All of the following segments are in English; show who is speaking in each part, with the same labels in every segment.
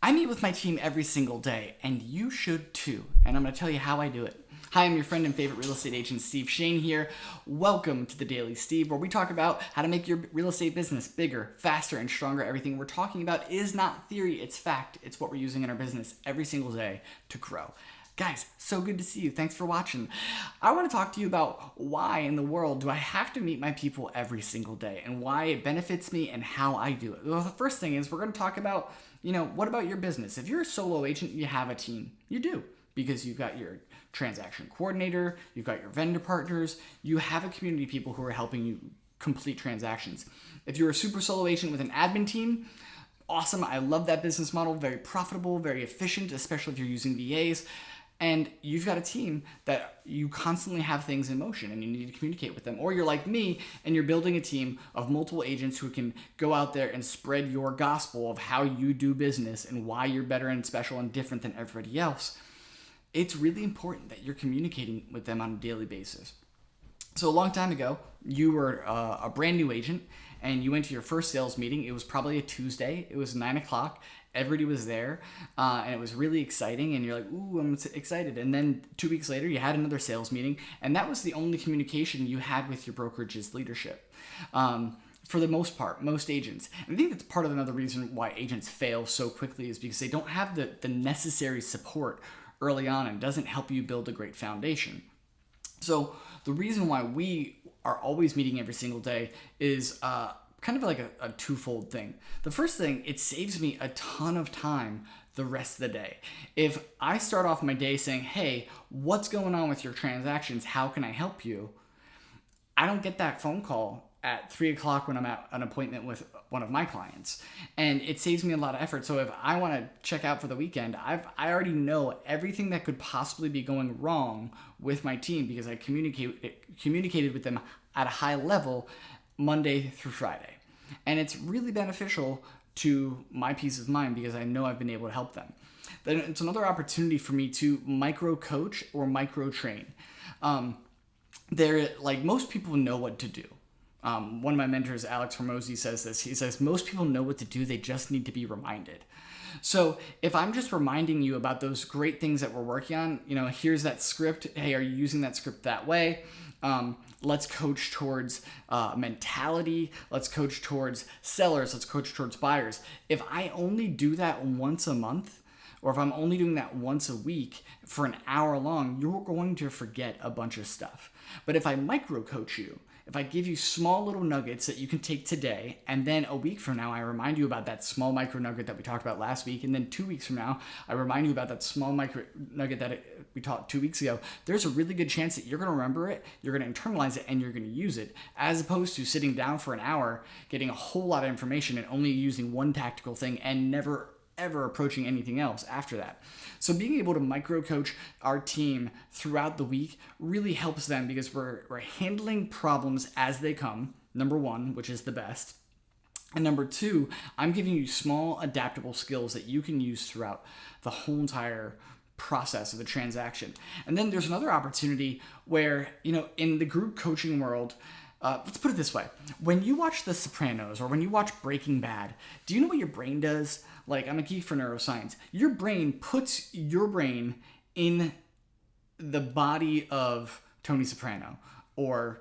Speaker 1: I meet with my team every single day, and you should too. And I'm going to tell you how I do it. Hi, I'm your friend and favorite real estate agent, Steve Shane here. Welcome to the Daily Steve, where we talk about how to make your real estate business bigger, faster, and stronger. Everything we're talking about is not theory, it's fact. It's what we're using in our business every single day to grow. Guys, so good to see you. Thanks for watching. I want to talk to you about why in the world do I have to meet my people every single day and why it benefits me and how I do it. Well, the first thing is we're going to talk about, what about your business? If you're a solo agent, you have a team. You do, because you've got your transaction coordinator, you've got your vendor partners, you have a community of people who are helping you complete transactions. If you're a super solo agent with an admin team, awesome. I love that business model. Very profitable, very efficient, especially if you're using VAs. And you've got a team that you constantly have things in motion and you need to communicate with them. Or you're like me and you're building a team of multiple agents who can go out there and spread your gospel of how you do business and why you're better and special and different than everybody else. It's really important that you're communicating with them on a daily basis. So a long time ago, you were a brand new agent and you went to your first sales meeting. It was probably a Tuesday. It was 9 o'clock. Everybody was there and it was really exciting and you're like, ooh, I'm excited. And then 2 weeks later, you had another sales meeting and that was the only communication you had with your brokerage's leadership. For the most part, most agents. And I think that's part of another reason why agents fail so quickly is because they don't have the necessary support early on and doesn't help you build a great foundation. So the reason why we are always meeting every single day is kind of like a twofold thing. The first thing, it saves me a ton of time the rest of the day. If I start off my day saying, hey, what's going on with your transactions? How can I help you? I don't get that phone call at 3 o'clock when I'm at an appointment with one of my clients. And it saves me a lot of effort. So if I want to check out for the weekend, I already know everything that could possibly be going wrong with my team because I communicated with them at a high level Monday through Friday. And it's really beneficial to my peace of mind because I know I've been able to help them. Then it's another opportunity for me to micro coach or micro train. Like most people know what to do. One of my mentors, Alex Hormozy, says this. He says, most people know what to do. They just need to be reminded. So if I'm just reminding you about those great things that we're working on, here's that script. Hey, are you using that script that way? Let's coach towards mentality. Let's coach towards sellers. Let's coach towards buyers. If I only do that once a month, or if I'm only doing that once a week for an hour long, you're going to forget a bunch of stuff. But if I micro coach you, if I give you small little nuggets that you can take today, and then a week from now, I remind you about that small micro nugget that we talked about last week, and then 2 weeks from now, I remind you about that small micro nugget that we talked 2 weeks ago, there's a really good chance that you're going to remember it, you're going to internalize it, and you're going to use it, as opposed to sitting down for an hour, getting a whole lot of information, and only using one tactical thing, and never ever approaching anything else after that. So being able to micro coach our team throughout the week really helps them because we're handling problems as they come, number one, which is the best. And number two, I'm giving you small adaptable skills that you can use throughout the whole entire process of the transaction. And then there's another opportunity where, in the group coaching world, let's put it this way. When you watch The Sopranos or when you watch Breaking Bad, do you know what your brain does? Like, I'm a geek for neuroscience. Your brain puts your brain in the body of Tony Soprano or,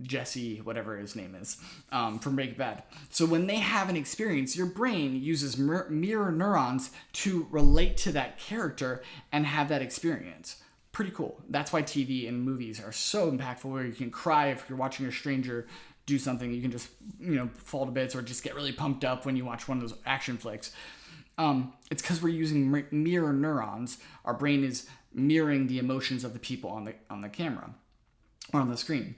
Speaker 1: Jesse, whatever his name is, from Breaking Bad. So when they have an experience, your brain uses mirror neurons to relate to that character and have that experience. Pretty cool. That's why TV and movies are so impactful, where you can cry if you're watching a stranger do something. You can just, fall to bits or just get really pumped up when you watch one of those action flicks. It's because we're using mirror neurons. Our brain is mirroring the emotions of the people on the camera or on the screen.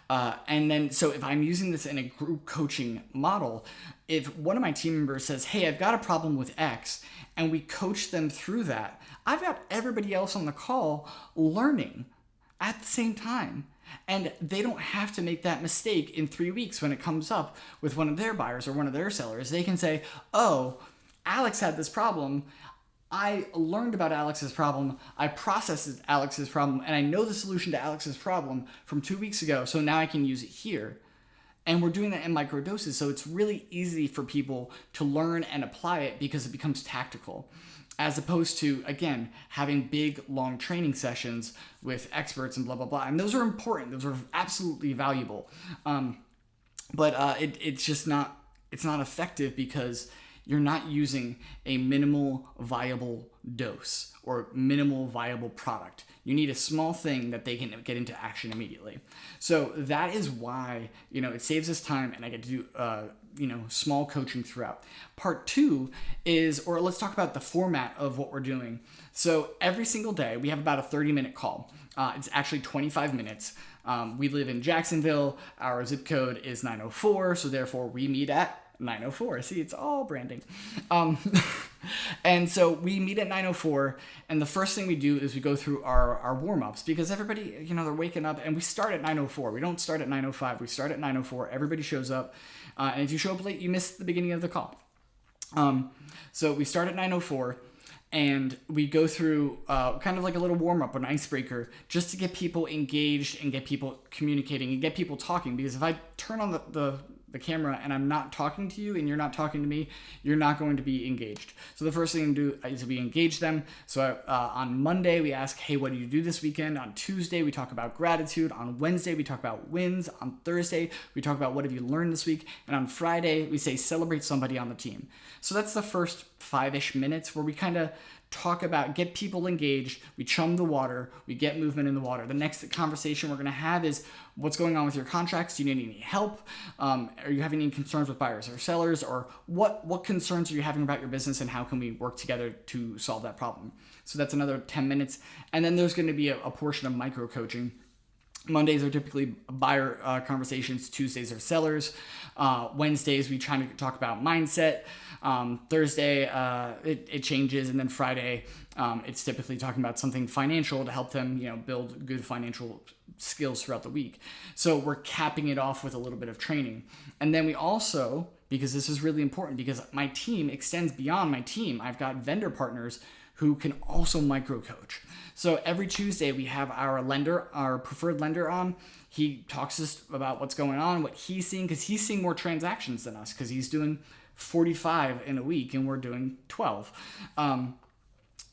Speaker 1: And then, so if I'm using this in a group coaching model, if one of my team members says, hey, I've got a problem with X, and we coach them through that, I've got everybody else on the call learning at the same time. And they don't have to make that mistake in 3 weeks when it comes up with one of their buyers or one of their sellers. They can say, oh, Alex had this problem. I learned about Alex's problem. I processed Alex's problem, and I know the solution to Alex's problem from 2 weeks ago, so now I can use it here. And we're doing that in micro doses, so it's really easy for people to learn and apply it because it becomes tactical. As opposed to, again, having big, long training sessions with experts and blah, blah, blah. And those are important. Those are absolutely valuable. It's not effective because you're not using a minimal viable dose or minimal viable product. You need a small thing that they can get into action immediately. So that is why, it saves us time, and I get to do, small coaching throughout. Part 2 is, or let's talk about the format of what we're doing. So every single day we have about a 30-minute call. It's actually 25 minutes. We live in Jacksonville. Our zip code is 904, so therefore we meet at 904. See, it's all branding. And so we meet at 904, and the first thing we do is we go through our warm-ups, because everybody, they're waking up, and we start at 904. We don't start at 905. We start at 904. Everybody shows up. And if you show up late, you miss the beginning of the call. So we start at 904. And we go through kind of like a little warm-up, an icebreaker, just to get people engaged and get people communicating and get people talking. Because if I turn on the camera and I'm not talking to you and you're not talking to me, you're not going to be engaged. So the first thing to do is we engage them. So on Monday, we ask, hey, what did you do this weekend? On Tuesday, we talk about gratitude. On Wednesday, we talk about wins. On Thursday, we talk about what have you learned this week. And on Friday, we say celebrate somebody on the team. So that's the first 5-ish minutes where we kind of talk about, get people engaged, we chum the water, we get movement in the water. The next conversation we're going to have is what's going on with your contracts. Do you need any help? Are you having any concerns with buyers or sellers? Or what concerns are you having about your business, and how can we work together to solve that problem? So that's another 10 minutes. And then there's going to be a portion of micro coaching. Mondays are typically buyer conversations. Tuesdays are sellers. Wednesdays, we try to talk about mindset. Thursday, it changes. And then Friday, it's typically talking about something financial to help them, build good financial skills throughout the week. So we're capping it off with a little bit of training. And then we also, because this is really important, because my team extends beyond my team, I've got vendor partners who can also micro coach. So every Tuesday we have our lender, our preferred lender on. He talks to us about what's going on, what he's seeing, because he's seeing more transactions than us, because he's doing 45 in a week and we're doing 12.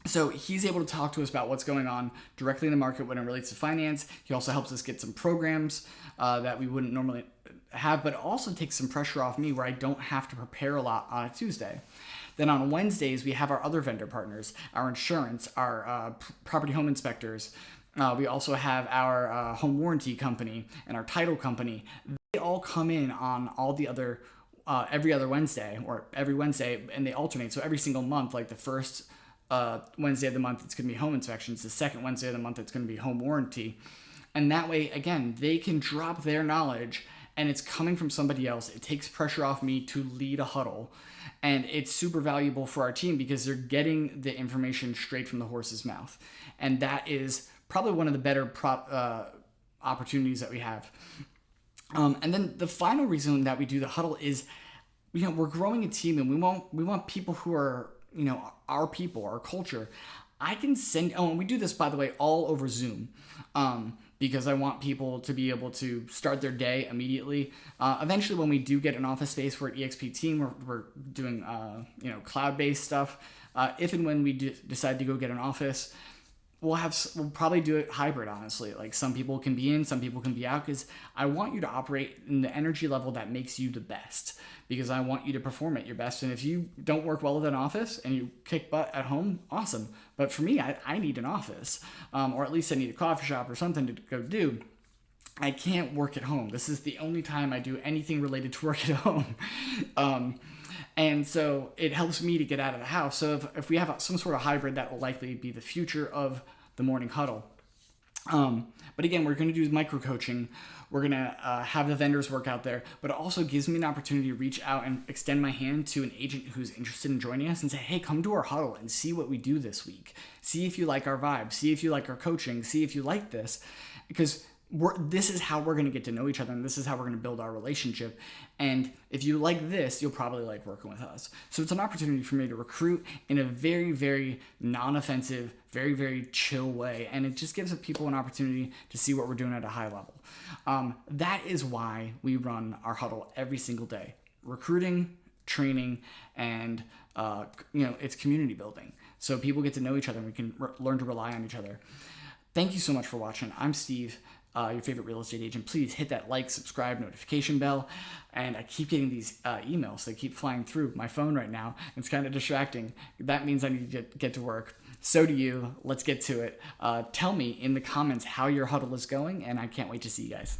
Speaker 1: So he's able to talk to us about what's going on directly in the market when it relates to finance. He also helps us get some programs that we wouldn't normally have, but also takes some pressure off me where I don't have to prepare a lot on a Tuesday. Then on Wednesdays, we have our other vendor partners, our insurance, our property home inspectors. We also have our home warranty company and our title company. They all come in on all the other, every other Wednesday or every Wednesday, and they alternate. So every single month, like the first Wednesday of the month, it's going to be home inspections. The second Wednesday of the month, it's going to be home warranty. And that way, again, they can drop their knowledge and it's coming from somebody else. It takes pressure off me to lead a huddle. And it's super valuable for our team because they're getting the information straight from the horse's mouth. And that is probably one of the better opportunities that we have. And then the final reason that we do the huddle is, we're growing a team and we want people who are, our people, our culture. I can send, and we do this, by the way, all over Zoom. Because I want people to be able to start their day immediately. Eventually, when we do get an office space, we're at EXP Team, we're doing cloud-based stuff. If and when we decide to go get an office, we'll probably do it hybrid, honestly. Like some people can be in, some people can be out, because I want you to operate in the energy level that makes you the best, because I want you to perform at your best. And if you don't work well at an office and you kick butt at home, awesome. But for me, I need an office, or at least I need a coffee shop or something to go do. I can't work at home. This is the only time I do anything related to work at home. And so it helps me to get out of the house. So if we have some sort of hybrid, that will likely be the future of the morning huddle. But again, we're going to do micro coaching. We're going to have the vendors work out there, but it also gives me an opportunity to reach out and extend my hand to an agent who's interested in joining us and say, hey, come to our huddle and see what we do this week. See if you like our vibe. See if you like our coaching. See if you like this. Because this is how we're going to get to know each other, and this is how we're going to build our relationship. And if you like this, you'll probably like working with us. So it's an opportunity for me to recruit in a very, very non-offensive, very, very chill way. And it just gives people an opportunity to see what we're doing at a high level. That is why we run our huddle every single day. Recruiting, training, and it's community building. So people get to know each other, and we can learn to rely on each other. Thank you so much for watching. I'm Steve, your favorite real estate agent. Please hit that like, subscribe, notification bell. And I keep getting these emails. They keep flying through my phone right now. It's kind of distracting. That means I need to get to work. So do you. Let's get to it. Tell me in the comments how your huddle is going, and I can't wait to see you guys.